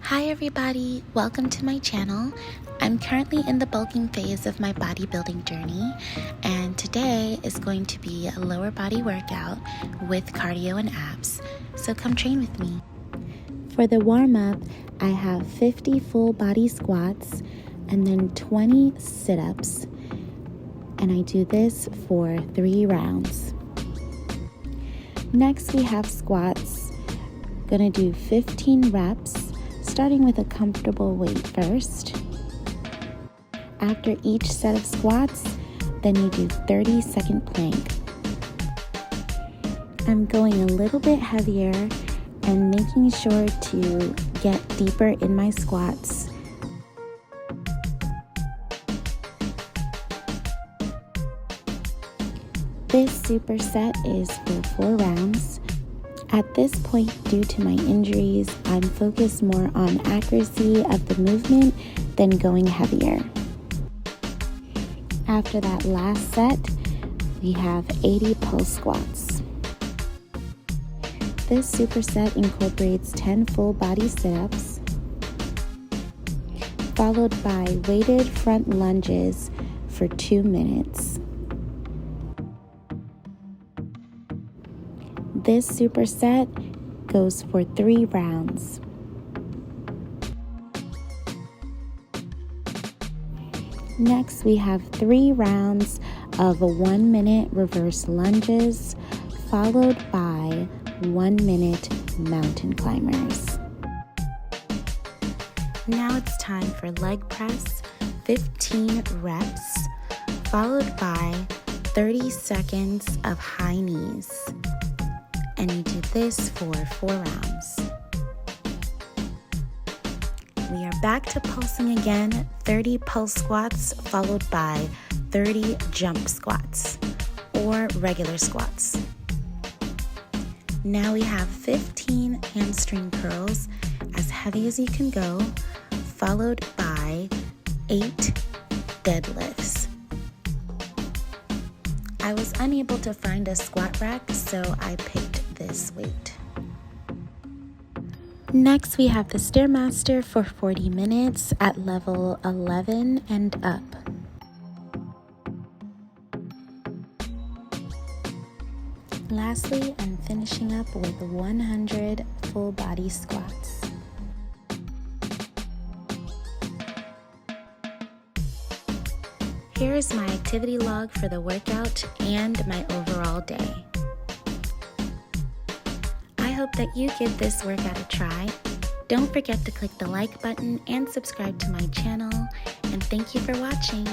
Hi everybody, welcome to my channel. I'm currently in the bulking phase of my bodybuilding journey, and today is going to be a lower body workout with cardio and abs, so come train with me. For the warm-up, I have 50 full body squats and then 20 sit-ups, and I do this for 3 rounds. Next we have squats. Gonna do 15 reps, starting with a comfortable weight first. After each set of squats, then you do 30-second plank. I'm going a little bit heavier and making sure to get deeper in my squats. This superset is for 4 rounds. At this point, due to my injuries, I'm focused more on accuracy of the movement than going heavier. After that last set, we have 80 pulse squats. This superset incorporates 10 full body sit-ups, followed by weighted front lunges for 2 minutes. This superset goes for 3 rounds. Next, we have 3 rounds of 1-minute reverse lunges, followed by 1-minute mountain climbers. Now it's time for leg press, 15 reps, followed by 30 seconds of high knees. And you do this for 4 rounds. We are back to pulsing again, 30 pulse squats followed by 30 jump squats or regular squats. Now we have 15 hamstring curls, as heavy as you can go, followed by 8 deadlifts. I was unable to find a squat rack, so I picked this weight. Next, we have the Stairmaster for 40 minutes at level 11 and up. Lastly, I'm finishing up with 100 full body squats. Here is my activity log for the workout and my overall day. I hope that you give this workout a try. Don't forget to click the like button and subscribe to my channel, and thank you for watching.